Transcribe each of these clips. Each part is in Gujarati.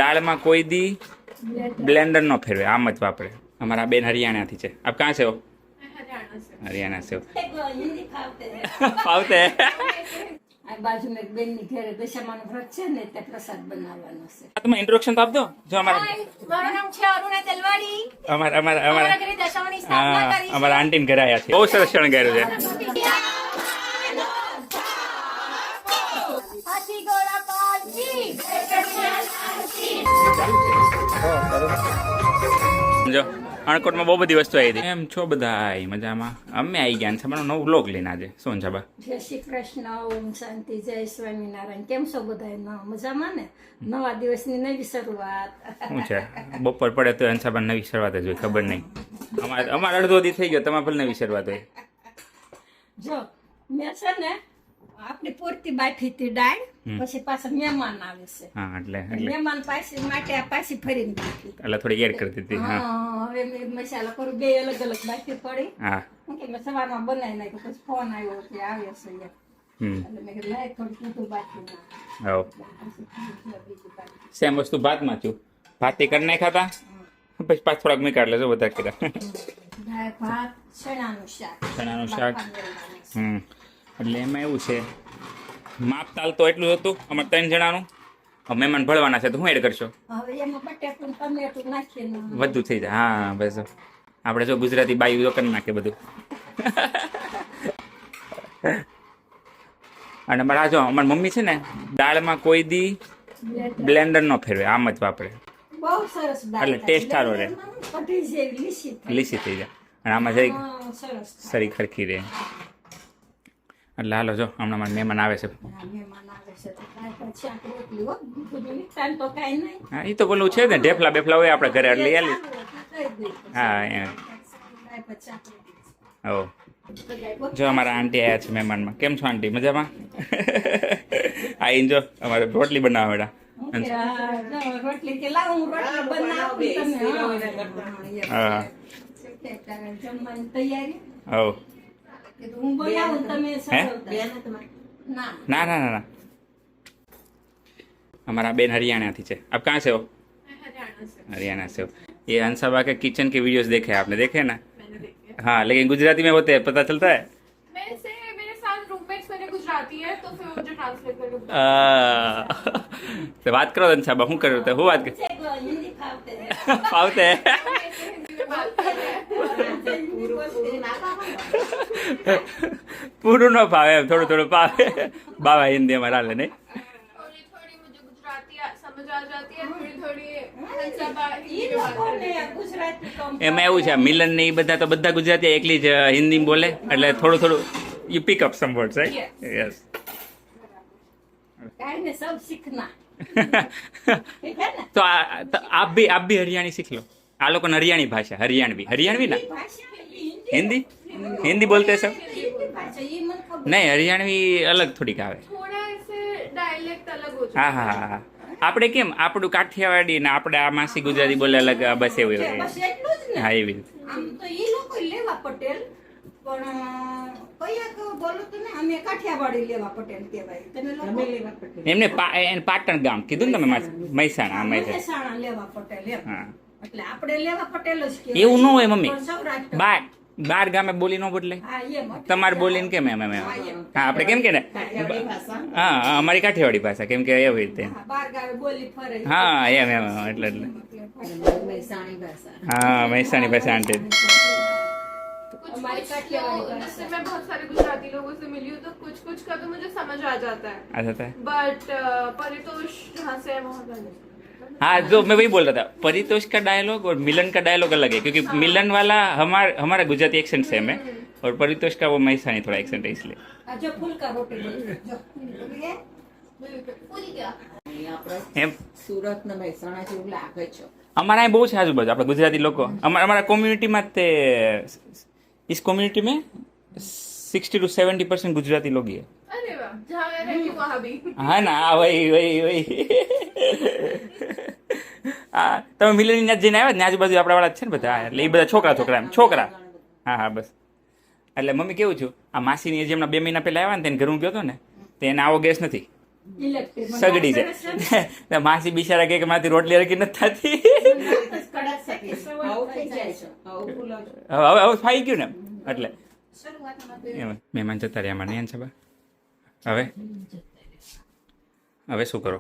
દાળમાં કોઈ દી બ્લેન્ડર નો ફેરવે, આમ જ વાપરે. અમારા બેન હરિયાણાથી છે. આપ કहाँ से हो? हरियाणा से हो. ફાવતે બાજુ માં એક બેન ની ઘરે દશામાનું વ્રત છે ને તે પ્રસાદ બનાવવાનો છે. તમે ઇન્ટ્રોડક્શન તો આપ દો. જો અમારા મારું નામ છે અરુણા તલવાડી. અમારા ઘરે દશામાની સ્થાપના કરી છે. અમારા આંટીને ઘરે આવ્યા છે. બહુ સરસ શણગાર્યું છે. હાથી ઘોડા પાલજી. જો અણકોટમાં બહુ બધી વસ્તુ આવી હતી. એમ છો બધા? મજામાં. અમે આવી ગયા છે. અમારો નવો વ્લોગ લઈને આજે. શું છાબા? જય શ્રી કૃષ્ણ, ઓમ શાંતિ, જય સ્વામિનારાયણ. કેમ છો બધા? મજામાં ને? નવા દિવસની નવી શરૂઆત. શું છે? બપોર પડે તો અંશાબા નવી શરૂઆત જ હોય. ખબર નહીં. અમારે અડધો દી થઈ ગયો. તમારે ભલે નવી શરૂઆત હોય. જો મેં છે ને આપણી પૂરતી બાફી હતી દાળ, પછી પાછા મહેમાન આવે છે. હા એટલે મહેમાન પાસે માટે આ પાછી ફરીને બાફી. એટલે થોડી એડ કરી દીધી. હા હવે મેં મસાલા કરું, બે અલગ અલગ બાફી પડી. હા કે મેં સવારમાં બનાવી નાખ્યું, પછી ફોન આવ્યો કે આવ્યો છે એટલે મેં કીધું લાય થોડું કીધું બાકી ના હો સેમ વસ્તુ ભાતમાં થયું. ભાતી કરી નાખ્યા હતા, પછી પાછ થોડાક મેં કાઢ લેજો વધારે કર્યા. દાળ ભાત ચણાનું શાક. ચણાનું શાક. એટલે એમાં એવું છે, માપ તાલ તો એટલું જ હતું અમારે 3 જણાનું. મહેમાન ભળવાના છે તો હું એડ કરશો? હવે એમાં બટેટું ટમેટું નાખીને વધુ થઈ જાય. હા બસ આપણે જો ગુજરાતી બાયું તો કરી નાખે બધું. અને અમારા જો અમારી મમ્મી છે ને દાળમાં કોઈ દી બ્લેન્ડર નો ફેરવે, આમ જ વાપરે. બહુ સરસ દાળ એટલે ટેસ્ટ સારો રહે. કઢી જેવી લીસી થઈ જાય. અને આમાં જઈ સરસ સરી ખરખી રહે. એટલે હાલો જો હમણાં મારા મહેમાન આવે છે. મહેમાન આવે છે તો કાંઈ પછી આપણે રોટલી હો, બીજું નુકસાન તો કાંઈ નહીં. હા એ તો બોલું છે ને, ઢેફલા બેફલા હોય આપણે ઘરે એટલે આલી. હા એમ. હો જો અમારા આંટી આવ્યા છે મહેમાનમાં. કેમ છો આંટી? મજામાં? આવીને જો અમારે રોટલી બનાવવા બેટા. રોટલી કે લાવ હું રોટલી બનાવું તમે. હા જમવાની તૈયારી હો. હું બનાવું તમે ના ના ના ના ના અમારા બેન हरियाणा से। आप कहाँ से हो? हरियाणा से हो। ये अंसाबा के किचन के वीडियोस देखे आपने? देखे ना? हाँ लेकिन गुजराती में होते हैं, पता चलता है? मेरे साथ रूममेट्स मेरे गुजराती है तो फिर मुझे ट्रांसलेट करके तो बात करो अंसाबा, હું કરું તો હું વાત કર હિન્દી ફાવતે ફાવતે પૂરું ન ફાવે એમ, થોડું થોડું ફાવે. બાવા હિન્દી અમારે હાલે નહીં. थोड़ी थोड़ी मुझे गुजराती समझ आ जाती है, थोड़ी थोड़ी ઈ લોકોને ગુજરાતી કમ એમાં એવું છે મિલન ને એ બધા તો બધા ગુજરાતી એકલી જ હિન્દી બોલે, એટલે થોડું થોડું you pick up some words, right? Yes. કાઈ ને સબ सीखना ठीक है ना। तो आप भी हरियाणी सीख लो. आ लोग हरियाणी भाषा, हरियाणवी ना भाषा हिंदी हिंदी बोलते हैं सब. भाषा ये मन खबर नहीं हरियाणवी अलग થોડીક આવે. थोड़ा ऐसे डायलेक्ट अलग हो હા હા હા. આપણે કેમ આપણું કાઠિયાવાડી ને આપણે આ માસી ગુજરાતી બોલે અલગ, બસ એવું છે, એવું. બસ એટલું જ ને। હા એવી રીતે. આમ તો ઈ લોકો લેવા પટેલ પણ કયા કહો બોલો તો ને અમે કાઠિયાવાડી લેવા પટેલ કહેવાય, તમે લોકો લેવા પટેલ એમને પાટણ ગામ કીધું ને તમે મહેસાણા. મહેસાણા લેવા પટેલ એમ, હા એટલે આપણે લેવા પટેલ જ કહેવાય। એવું ન હોય મમ્મી, પણ સૌરાષ્ટ્ર બાર ગામે બોલી ન બદલે. હા એમ તમારે બોલીને કેમ એમ એમ એમ. હા આપણે કેમ કે ને હા અમારી કાઠિયાવાડી ભાષા કેમ કે એવી રીતે. હા, બાર ગાવે બોલી ફરે હા એમ એમ એટલે મહેસાણી ભાષા હા મહેસાણી ભાષા આંટી. कुछ हमारी काठियावाड़ी भाषा। जैसे मैं बहुत सारे गुजराती लोगों से मिली हूँ तो कुछ कुछ का तो मुझे समझ आ जाता है, आ जाता है. बट परितोष जहाँ से है वहाँ का नहीं। हाँ जो मैं वही बोल रहा था, परितोष का डायलॉग और मिलन का डायलॉग अलग है, क्योंकि मिलन वाला हमारा गुजराती एक्सेंट सेम है और परितोष का वो महेसानी थोड़ा एक्सेंट है इसलिए. આ જો ફૂલકા રોટી બોલે જો એ पूरी क्या? એમ સુરત ને મહેસાણા જેવું લાગે છે. અમારા અહીં બહુ છે આજુબાજુ આપણા ગુજરાતી લોકો. અમારા કોમ્યુનિટીમાં તે इस कम्युनिटी में 60 to 70% गुजराती लोग ही है. अरे वाह, जहाँ मैं रहती हूँ वहाँ भी। હા ના હા વही હા તમે મિલનની ત્યાં જઈને આવ્યા ને આજુબાજુ આપણા વાળા જ છે ને બધા, એટલે એ બધા છોકરા એમ છોકરા. હા હા બસ. એટલે મમ્મી કેવું છું, આ માસીની જે હમણાં 2 મહિના પહેલા આવ્યા ને તેને ઘરે હું ગયો હતો ને, તે એને આવો ગેસ નથી. ઇલેક્ટ્રિક સગડી છે તો માસી બિચારા કે મારી રોટલી હરકી નથી થતી કડક શકે આવું થઈ જાય છે આવું ફૂલો છે. હવે ફાઈ ગયું ને એટલે શરૂઆતમાં તો એમ મહેમાન જતા રહ્યા અમારે નહીં સાહેબ હવે શું કરો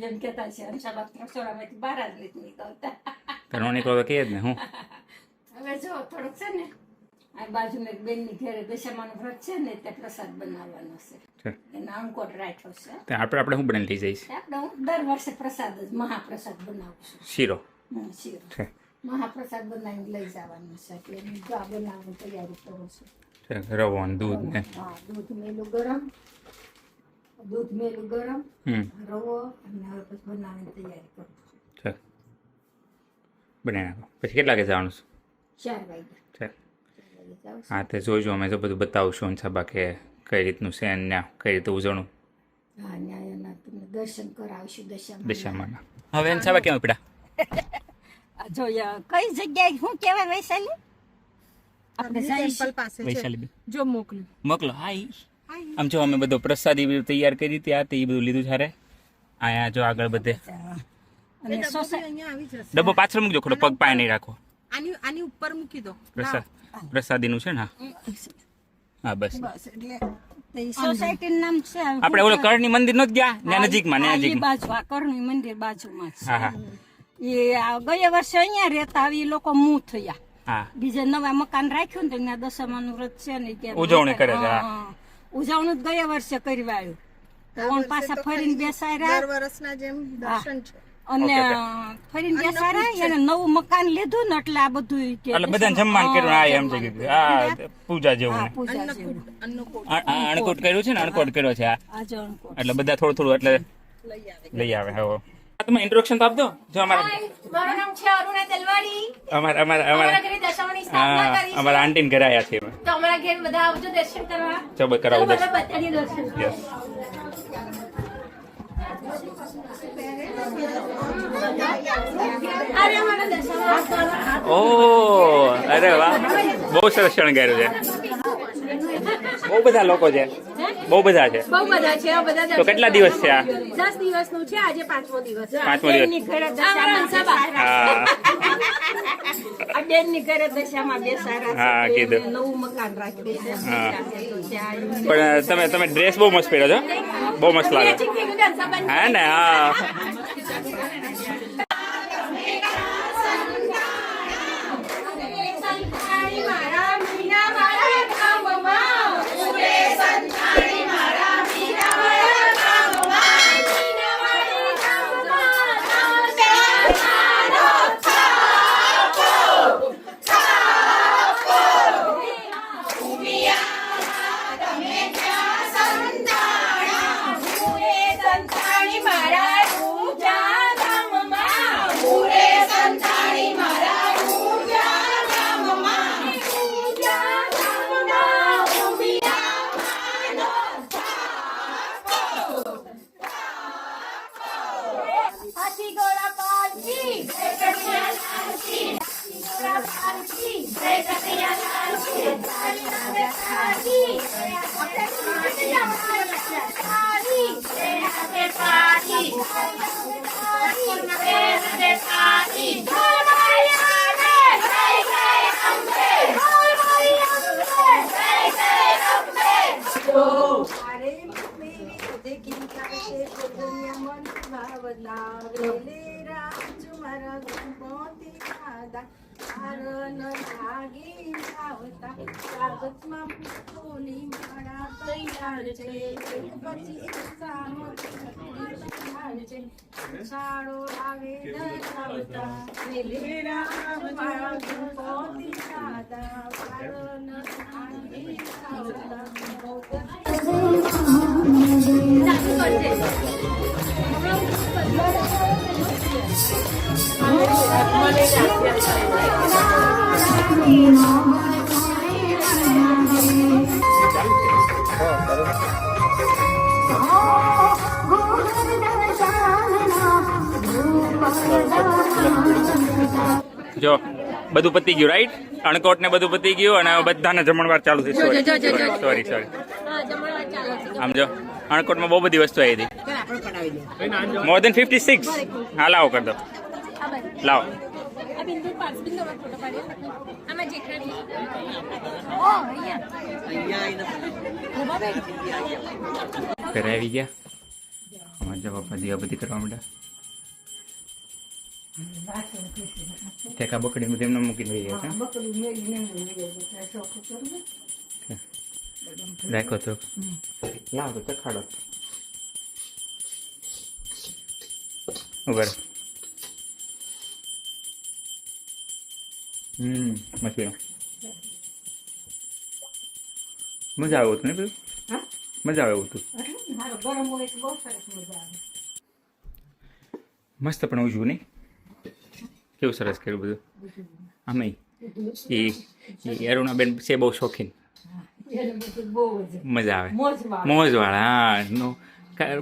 એમ કહેતા છે અંશાબા રસોડામાંથી બહાર જ નથી નીકળતા તો ન નીકળો તો કહે જ ને હું હવે જો થોડુંક છે ને આ બાજુમાં એક બેનની ઘરે દશામાનું વ્રત છે ને તે પ્રસાદ બનાવવાનો છે એનો અંકોટ રાખ્યો છે તો આપણે શું બનાવી લઈ જઈશ આપણે હું દર વર્ષે પ્રસાદ જ મહાપ્રસાદ બનાવું છું શીરો શીરો છે મહાપ્રસાદ બનાવીને લઈ જવાનું છે એટલે હું જો આ બનાવવાની તૈયારી કરું છું રવો ને દૂધ ને હા દૂધ મેલું ગરમ રવો અને હવે પછી બનાવવાની તૈયારી કરું છું છે બનાવી નાખો પછી કેટલા વાગે જવાનું છે 4 વાગ્યા છે 4 વાગે જાઉં હા તે જોઈજો અમે તો બધું બતાવશું સાબા કે કઈ રીતનું છે ને કઈ રીતે ઉજવણું હા ન્યાયના તમને દર્શન કરાવશું દશામાં હવે એને સાબા કેમ પીડા જો કઈ જગ્યાએ શું કહેવાય વૈશાલી આપણે ટેમ્પલ પાસે છે વૈશાલી જો મોકલું મોકલો હાઈ આમ જો અમે બધો પ્રસાદી બધું તૈયાર કરી હતી આ તે એ બધું લીધું છે અહીંયા જો આગળ બધે અને અહીંયા આવી જશે ડબ્બો પાછળ મૂકજો ખોટો પગ પાય નહીં રાખો આની ઉપર મૂકી દો પ્રસાદીનું છે ને હા બસ બસ એટલે સોસાયટી નામ છે આપણે ઓલો કરણી મંદિર નો જ ગયા ત્યાં નજીકમાં આ નજીકમાં બાજુ આ કરણી મંદિર બાજુમાં હા હા છે એ ગયા વર્ષે અહીંયા રહેતા આવી લોકો મૂ થયા હા બીજે નવા મકાન રાખ્યું ને ત્યાં દશામાનું વ્રત છે ને ત્યાં ઉજવણી કરે છે, હા. હા. ઉજવણી જ ગયા વર્ષે કરી વાળ્યું તો ઓન પાછા ફરીને બેસાડ્યા દર વર્ષના જેમ દર્શન છે અને ફરીને બેસાડ્યા એને નવું મકાન લીધું ને એટલે આ બધું કે એટલે બધાને જમવાનું કર્યું હા એમ થઈ ગયું આ પૂજા જેવું હા, ને પૂજા જેવું. અન્નકૂટ અણકોટ કર્યું છે ને અણકોટ કર્યો છે આ આ જો અણકોટ. એટલે બધા થોડું થોડું એટલે લઈ આવે હવે તમે ઇન્ટ્રોડક્શન તો આપજો જો અમારા મારું નામ છે અરુણા તેલવાડી અમારા અમારા અમારા અમારા ઘરે દશામાની સ્થાપના હા કરી છે અમારા આંટીને ઘરે આવ્યા છે અમે તો અમારા ઘેર બધા આવજો દર્શન કરવા ચલો કરાવું તો દર્શન બધા બધાની દર્શન યસ અરે અમારા દશામાં ઓ અરે વાહ બહુ સરસ શણગાર્યું છે બહુ બધા લોકો છે બહુ બધા છે બહુ બધા છે આ બધા તો કેટલા દિવસ છે આ 10 દિવસનું છે આજે 5મો દિવસ છે પાંચમો દિવસ બેનની ઘરે અમારા દશામાં હા આ બેનની ઘરે દશામાં બેસાડ્યા હા, છે કીધું. એને નવું મકાન રાખ્યું છે હા. તો ત્યાં પણ તમે ડ્રેસ બહુ મસ્ત પહેર્યો છો બહુ મસ્ત લાગે હા ને હા જો બધું પતી ગયું રાઈટ અણકોટ ને બધું પતી ગયું અને હવે બધાને જમણવાર ચાલુ થઈ સોરી જો. સોરી હા જમણવાર ચાલે આમ જો અણકોટમાં બહુ બધી વસ્તુ આવી હતી. ચાલ આપણે પડાવી દે. મોર દેન 56. હા લાવો કર દો. લાવો. ઘરે આવી ગયા. અમારે જવા બધી આ બધી કરવા માંડ્યા. ઠેકા બકડી તેમને મૂકી દઈ ગયા હતા. બકરી મેળીને મૂકી દે, શોખ હતો ને. રાખો તો લાવો તો ખાડો ઉભર. મસ્તી મજા આવે હતું ને બધું. હા? મજા આવે હતું. એટલે મારો ગરમ હોય તો બહુ સરસ મજા આવે. મસ્ત પણ ઉજવું નહીં કેવું સરસ કર્યું બધું. અમે એ અરુણાબેન છે બહુ શોખીન. એને બધું બહુ જ મજા આવે. મોજવાળું. મોજવાળા હા નો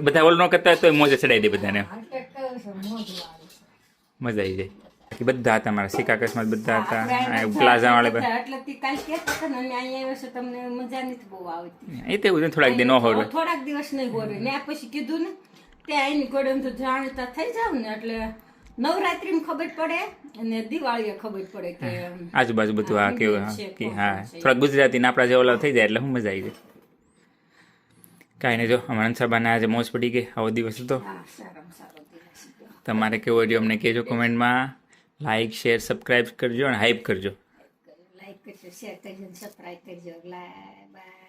બધા ઓલ ન કરતા હોય તો મોજે ચડાવી દે બધાને. એટલે કહું છું, મોજવાળું છે. મજા આવી જાય. બાકી બધા હતા મારા સિકાકસમાં બધા હતા. આપણે પ્લાઝા વાળા બધા એટલે તે કાલ કહેતા હતા ને અને અહીંયા આવ્યો છો તમને મજા નથી બહુ આવતી. એ તો એવું છે, થોડાક દિન ન હોય. થોડાક દિવસ નહીં હોરે ને આ પછી કીધું ને ત્યાં એની ગોળે તો જાણતા થઈ જાવ ને એટલે નવરાત્રીમાં ખબર પડે અને દિવાળીએ ખબર પડે કે આજુબાજુ બધું આ કેવું હા છે, કે કોણ હા છે. થોડાક ગુજરાતી ને આપણા જે ઓલા થઈ જાય એટલે હું મજા આવી જાય. કાંઈ નહીં જો અમારા અંસાબાને આજે મોજ પડી ગઈ. આવો દિવસ હતો. હા સારામાં સારો દિવસ ગયો. તમારે કેવો રહ્યો અમને કહેજો કોમેન્ટમાં. લાઈક શેર સબસ્ક્રાઈબ કરજો અને હાઈપ કરજો. લાઈક કરજો, શેર કરજો, સબસ્ક્રાઈબ કરજો. બાય.